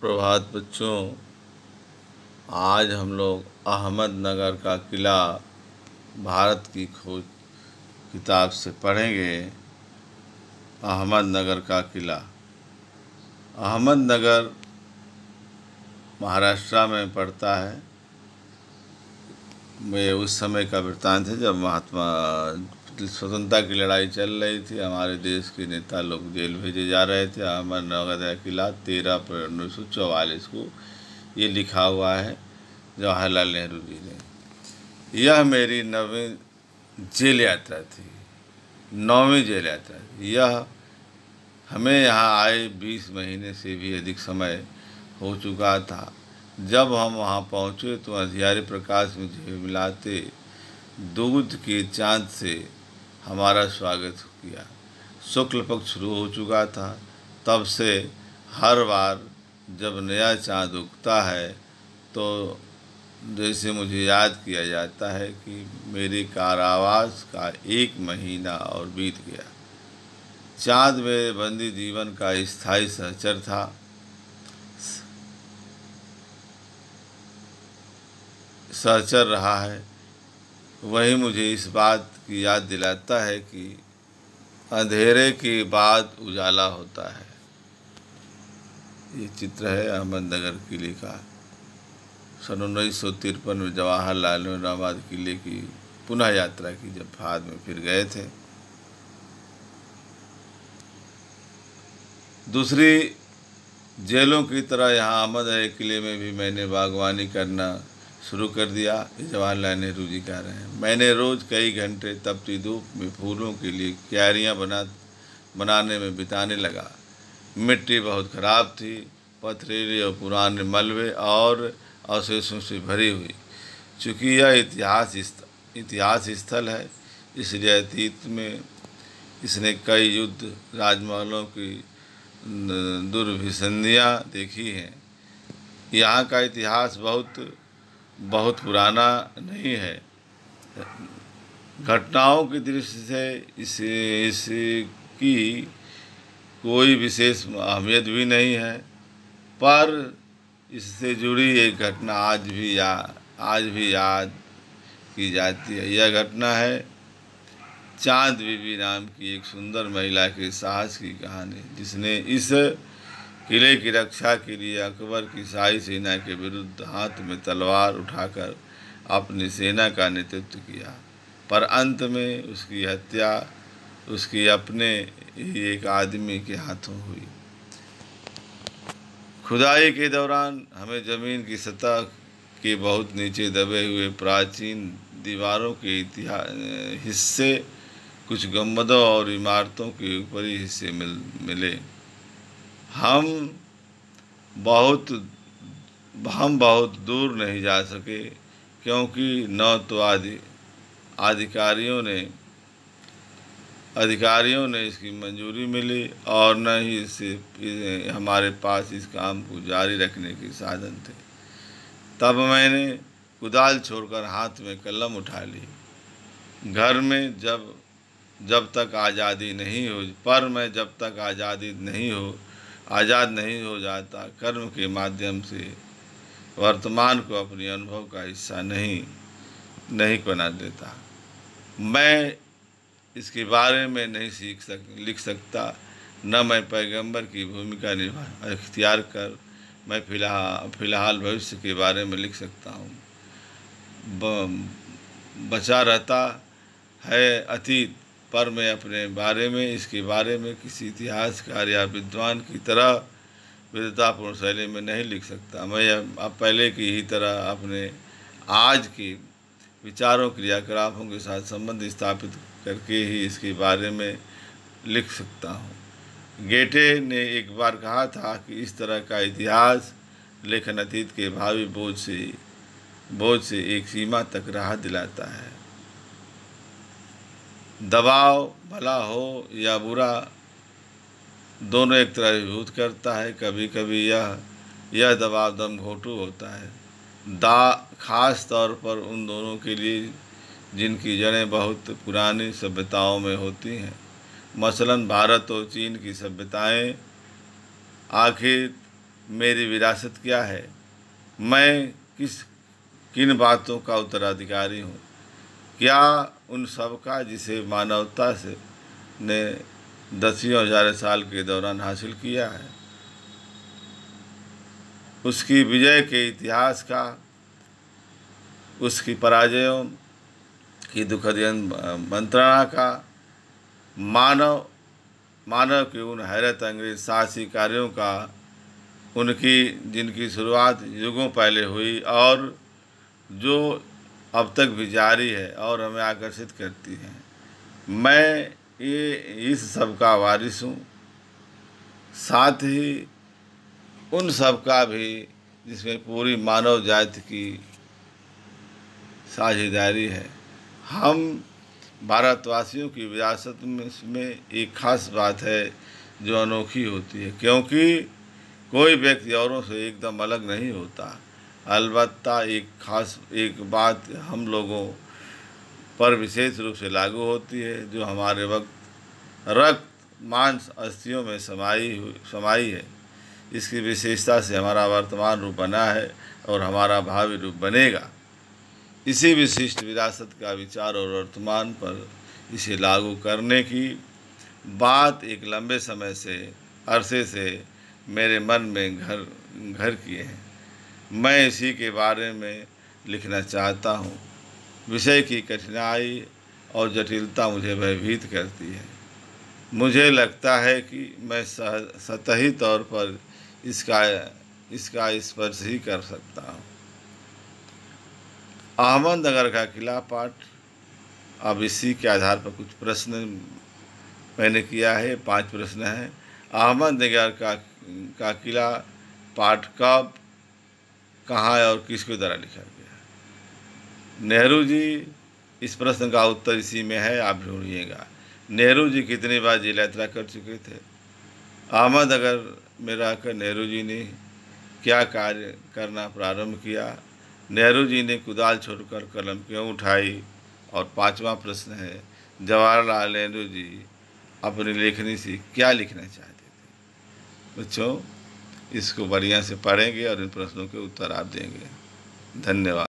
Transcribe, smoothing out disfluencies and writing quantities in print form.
प्रभात बच्चों, आज हम लोग अहमदनगर का किला भारत की खोज किताब से पढ़ेंगे। अहमदनगर का किला। अहमदनगर महाराष्ट्र में पड़ता है। ये उस समय का वृत्तांत है जब महात्मा स्वतंत्रता की लड़ाई चल रही थी। हमारे देश के नेता लोग जेल भेजे जा रहे थे। अहमदनगर का किला 13 अप्रैल 1944 को ये लिखा हुआ है जवाहरलाल नेहरू जी ने। यह मेरी 9वीं जेल यात्रा थी। 9वीं जेल यात्रा थी। यह हमें यहाँ आए 20 महीने से भी अधिक समय हो चुका था। जब हम वहाँ पहुँचे तो अंधियारे प्रकाश में झिलमिलाते दूध के चाँद से हमारा स्वागत किया। शुक्ल पक्ष शुरू हो चुका था। तब से हर बार जब नया चाँद उगता है तो जैसे मुझे याद किया जाता है कि मेरे कारावास का 1 महीना और बीत गया। चाँद मेरे बंदी जीवन का स्थायी सहचर था। सहचर रहा है। वही मुझे इस बात की याद दिलाता है कि अंधेरे के बाद उजाला होता है। ये चित्र है अहमदनगर किले का। सन 1953 में जवाहरलाल नेहरू इलाहाबाद किले की पुनः यात्रा की, जब बाद में फिर गए थे। दूसरी जेलों की तरह यहाँ अहमदनगर किले में भी मैंने बागवानी करना शुरू कर दिया। जवाहरलाल नेहरू जी कह रहे हैं। मैंने रोज़ कई घंटे तपती धूप में फूलों के लिए क्यारियाँ बनाने में बिताने लगा। मिट्टी बहुत ख़राब थी, पथरीली और पुराने मलबे और अवशेषों से भरी हुई। चूँकि यह इतिहास स्थल है, इसलिए अतीत में इसने कई युद्ध, राजमहलों की दुर्भिसंधियाँ देखी हैं। यहाँ का इतिहास बहुत पुराना नहीं है। घटनाओं की दृष्टि से इसकी कोई विशेष अहमियत भी नहीं है, पर इससे जुड़ी एक घटना आज भी याद की जाती है। यह घटना है चाँद बीबी नाम की एक सुंदर महिला के साहस की कहानी, जिसने इस किले की रक्षा के लिए अकबर की शाही सेना के विरुद्ध हाथ में तलवार उठाकर अपनी सेना का नेतृत्व किया। पर अंत में उसकी हत्या उसके अपने ही एक आदमी के हाथों हुई। खुदाई के दौरान हमें ज़मीन की सतह के बहुत नीचे दबे हुए प्राचीन दीवारों के हिस्से, कुछ गुंबदों और इमारतों के ऊपरी हिस्से मिले। हम बहुत दूर नहीं जा सके, क्योंकि न तो अधिकारियों ने इसकी मंजूरी मिली और न ही हमारे पास इस काम को जारी रखने के साधन थे। तब मैंने कुदाल छोड़कर हाथ में कलम उठा ली। घर में जब तक आज़ादी नहीं हो पर मैं जब तक आज़ाद नहीं हो जाता, कर्म के माध्यम से वर्तमान को अपने अनुभव का हिस्सा नहीं बना देता। मैं इसके बारे में नहीं लिख सकता, न मैं पैगंबर की भूमिका इख्तियार कर मैं फ़िलहाल भविष्य के बारे में लिख सकता हूँ। बचा रहता है अतीत, पर मैं अपने बारे में इसके बारे में किसी इतिहासकार या विद्वान की तरह विद्वतापूर्ण शैली में नहीं लिख सकता। मैं अब पहले की ही तरह अपने आज के विचारों, क्रियाकलापों के साथ संबंध स्थापित करके ही इसके बारे में लिख सकता हूँ। गेटे ने एक बार कहा था कि इस तरह का इतिहास लेखन अतीत के भावी बोझ से एक सीमा तक राहत दिलाता है। दबाव भला हो या बुरा, दोनों एक तरह विभूत करता है। कभी कभी यह दबाव दमघोंटू होता है, खास तौर पर उन दोनों के लिए जिनकी जड़ें बहुत पुरानी सभ्यताओं में होती हैं। मसलन भारत और चीन की सभ्यताएं आखिर मेरी विरासत क्या है, मैं किन बातों का उत्तराधिकारी हूँ, क्या उन सब का जिसे मानवता से ने दसियों हजार साल के दौरान हासिल किया है, उसकी विजय के इतिहास का, उसकी पराजयों की दुखद मंत्रणा का, मानव के उन हैरत अंगेज साहसी कार्यों का, उनकी जिनकी शुरुआत युगों पहले हुई और जो अब तक भी जारी है और हमें आकर्षित करती है। मैं ये इस सब का वारिस हूँ, साथ ही उन सब का भी जिसमें पूरी मानव जाति की साझेदारी है। हम भारतवासियों की विरासत में एक खास बात है जो अनोखी होती है, क्योंकि कोई व्यक्ति औरों से एकदम अलग नहीं होता। अलबत्ता एक बात हम लोगों पर विशेष रूप से लागू होती है, जो हमारे वक्त रक्त मांस अस्थियों में समाई है। इसकी विशेषता से हमारा वर्तमान रूप बना है और हमारा भावी रूप बनेगा। इसी विशिष्ट विरासत का विचार और वर्तमान पर इसे लागू करने की बात एक लंबे समय से अरसे से मेरे मन में घर किए हैं। मैं इसी के बारे में लिखना चाहता हूँ। विषय की कठिनाई और जटिलता मुझे भयभीत करती है। मुझे लगता है कि मैं सतही तौर पर इसका स्पर्श ही कर सकता हूँ। अहमदनगर का किला पाठ, अब इसी के आधार पर कुछ प्रश्न मैंने किया है। 5 प्रश्न हैं। अहमदनगर का किला पाठ कब, कहाँ और किसके द्वारा लिखा गया? नेहरू जी, इस प्रश्न का उत्तर इसी में है, आप ढूंढिएगा। नेहरू जी कितनी बार जेल यात्रा कर चुके थे? अहमदनगर में रहकर नेहरू जी ने क्या कार्य करना प्रारंभ किया? नेहरू जी ने कुदाल छोड़कर कलम क्यों उठाई? और 5वां प्रश्न है, जवाहरलाल नेहरू जी अपनी लेखनी से क्या लिखना चाहते थे? बच्चों, इसको बढ़िया से पढ़ेंगे और इन प्रश्नों के उत्तर आप देंगे। धन्यवाद।